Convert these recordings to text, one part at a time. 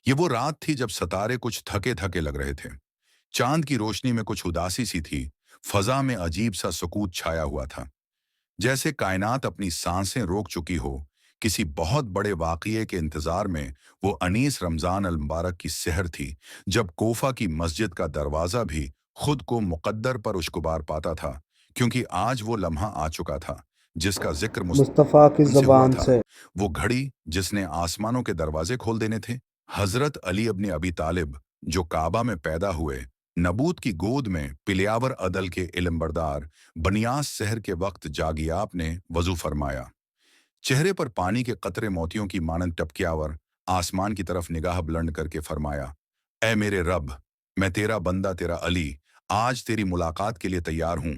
یہ وہ رات تھی جب ستارے کچھ تھکے تھکے لگ رہے تھے، چاند کی روشنی میں کچھ اداسی سی تھی، فضا میں عجیب سا سکوت چھایا ہوا تھا، جیسے کائنات اپنی سانسیں روک چکی ہو۔ کسی بہت بڑے واقعے کے انتظار میں وہ انیس رمضان المبارک کی سحر تھی، جب کوفہ کی مسجد کا دروازہ بھی خود کو مقدر پر اشکبار پاتا تھا، کیونکہ آج وہ لمحہ آ چکا تھا جس کا ذکر مصطفیٰ کی سے ہوا زبان تھا، سے۔ وہ گھڑی جس نے آسمانوں کے دروازے کھول دینے تھے۔ حضرت علی ابن ابی طالب، جو کعبہ میں پیدا ہوئے، نبوت کی گود میں پلیاور عدل کے علم بردار، بنیاس سحر کے وقت جاگیاپ نے وضو فرمایا، چہرے پر پانی کے قطرے موتیوں کی مانند ٹپکیاور، آسمان کی طرف نگاہ بلند کر کے فرمایا، اے میرے رب، میں تیرا بندہ تیرا علی آج تیری ملاقات کے لیے تیار ہوں،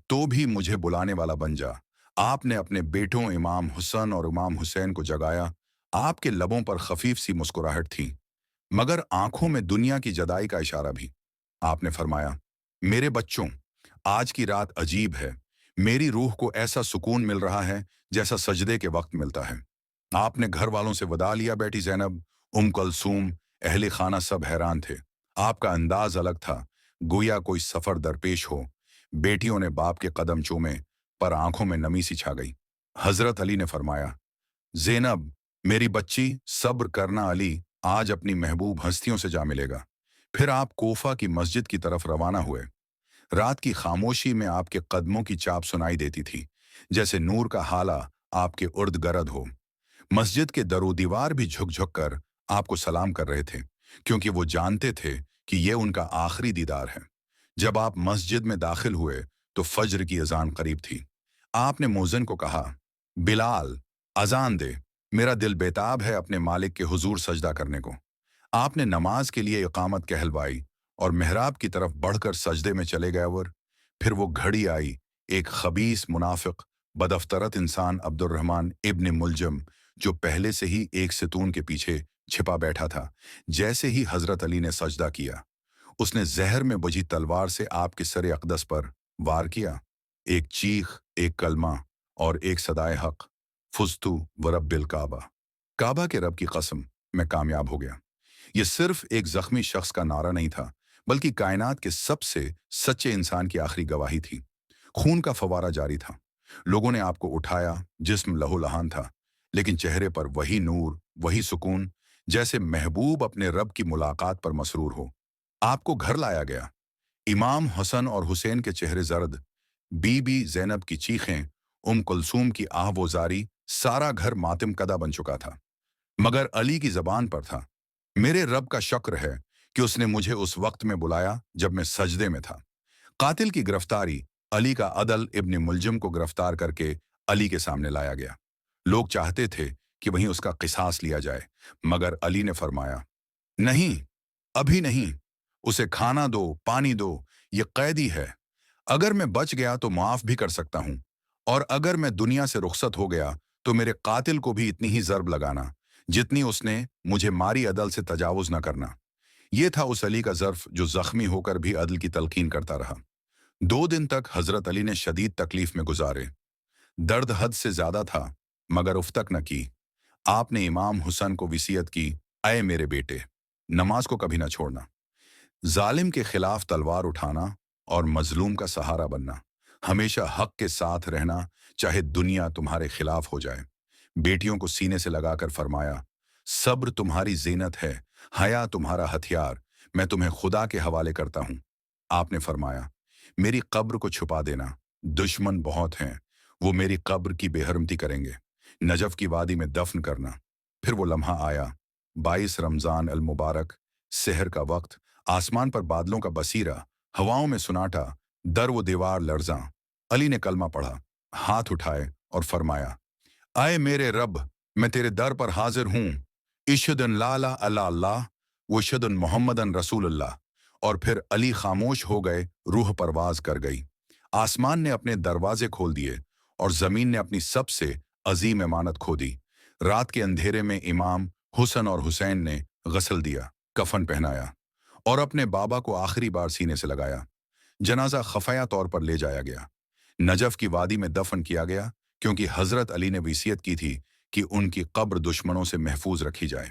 تو بھی مجھے بلانے والا بن جا۔ آپ نے اپنے بیٹوں امام حسن اور امام حسین کو جگایا، آپ کے لبوں پر خفیف سی مسکراہٹ تھی، مگر آنکھوں میں دنیا کی جدائی کا اشارہ بھی۔ آپ نے فرمایا، میرے بچوں، آج کی رات عجیب ہے، میری روح کو ایسا سکون مل رہا ہے جیسا سجدے کے وقت ملتا ہے۔ آپ نے گھر والوں سے وداع لیا، بیٹی زینب، کلثوم، اہل خانہ سب حیران تھے۔ آپ کا انداز الگ تھا، گویا کوئی سفر درپیش ہو۔ بیٹیوں نے باپ کے قدم چومے، پر آنکھوں میں نمی سی چھا گئی۔ حضرت علی نے فرمایا، زینب میری بچی، صبر کرنا، علی آج اپنی محبوب ہستیوں سے جا ملے گا۔ پھر آپ کوفہ کی مسجد کی طرف روانہ ہوئے۔ رات کی خاموشی میں آپ کے قدموں کی چاپ سنائی دیتی تھی، جیسے نور کا ہالہ آپ کے ارد گرد ہو۔ مسجد کے در و دیوار بھی جھک جھک کر آپ کو سلام کر رہے تھے، کیونکہ وہ جانتے تھے کہ یہ ان کا آخری دیدار ہے۔ جب آپ مسجد میں داخل ہوئے تو فجر کی اذان قریب تھی۔ آپ نے مؤذن کو کہا، بلال، اذان دے، میرا دل بیتاب ہے اپنے مالک کے حضور سجدہ کرنے کو۔ آپ نے نماز کے لیے اقامت کہلوائی اور محراب کی طرف بڑھ کر سجدے میں چلے گئے، اور پھر وہ گھڑی آئی، ایک خبیث منافق، بدفترت انسان عبد الرحمن ابن ملجم، جو پہلے سے ہی ایک ستون کے پیچھے چھپا بیٹھا تھا۔ جیسے ہی حضرت علی نے سجدہ کیا، اس نے زہر میں بجھی تلوار سے آپ کے سر اقدس پر وار کیا۔ ایک چیخ، ایک کلمہ اور ایک صدائے حق، فزتو ورب الکعبہ، کعبہ کے رب کی قسم، میں کامیاب ہو گیا۔ یہ صرف ایک زخمی شخص کا نعرہ نہیں تھا، بلکہ کائنات کے سب سے سچے انسان کی آخری گواہی تھی۔ خون کا فوارہ جاری تھا، لوگوں نے آپ کو اٹھایا، جسم لہو لہان تھا، لیکن چہرے پر وہی نور، وہی سکون، جیسے محبوب اپنے رب کی ملاقات پر مسرور ہو۔ آپ کو گھر لایا گیا، امام حسن اور حسین کے چہرے زرد، بی بی زینب کی چیخیں، کلثوم کی آہ و زاری، سارا گھر ماتم کدہ بن چکا تھا۔ مگر علی کی زبان پر تھا، میرے رب کا شکر ہے کہ اس نے مجھے اس وقت میں بلایا جب میں سجدے میں تھا۔ قاتل کی گرفتاری، علی کا عدل ابن ملجم کو گرفتار کر کے علی کے سامنے لایا گیا۔ لوگ چاہتے تھے کہ وہیں اس کا قصاص لیا جائے، مگر علی نے فرمایا، نہیں، ابھی نہیں، اسے کھانا دو، پانی دو، یہ قیدی ہے۔ اگر میں بچ گیا تو معاف بھی کر سکتا ہوں، اور اگر میں دنیا سے رخصت ہو گیا تو میرے قاتل کو بھی اتنی ہی ضرب لگانا جتنی اس نے مجھے ماری عدل سے تجاوز نہ کرنا۔ یہ تھا اس علی کا ظرف جو زخمی ہو کر بھی عدل کی تلقین کرتا رہا۔ 2 دن تک حضرت علی نے شدید تکلیف میں گزارے، درد حد سے زیادہ تھا، مگر افتک نہ کی۔ آپ نے امام حسن کو وصیت کی، اے میرے بیٹے، نماز کو کبھی نہ چھوڑنا، ظالم کے خلاف تلوار اٹھانا اور مظلوم کا سہارا بننا، ہمیشہ حق کے ساتھ رہنا، چاہے دنیا تمہارے خلاف ہو جائے۔ بیٹیوں کو سینے سے لگا کر فرمایا، صبر تمہاری زینت ہے، حیا تمہارا ہتھیار، میں تمہیں خدا کے حوالے کرتا ہوں۔ آپ نے فرمایا، میری قبر کو چھپا دینا، دشمن بہت ہیں، وہ میری قبر کی بے حرمتی کریں گے، نجف کی وادی میں دفن کرنا۔ پھر وہ لمحہ آیا، 22 رمضان المبارک، سحر کا وقت، آسمان پر بادلوں کا بصیرہ، ہواؤں میں سناٹا، در و دیوار لرزاں۔ علی نے کلمہ پڑھا، ہاتھ اٹھائے اور فرمایا، اے میرے رب، میں تیرے در پر حاضر ہوں، اشہد ان لا الہ الا اللہ و اشہد ان محمدن رسول اللہ۔ اور پھر علی خاموش ہو گئے، روح پرواز کر گئی۔ آسمان نے اپنے دروازے کھول دیے اور زمین نے اپنی سب سے عظیم امانت کھو دی۔ رات کے اندھیرے میں امام حسن اور حسین نے غسل دیا، کفن پہنایا اور اپنے بابا کو آخری بار سینے سے لگایا۔ جنازہ خفیہ طور پر لے جایا گیا، نجف کی وادی میں دفن کیا گیا، کیونکہ حضرت علی نے وصیت کی تھی کہ ان کی قبر دشمنوں سے محفوظ رکھی جائے۔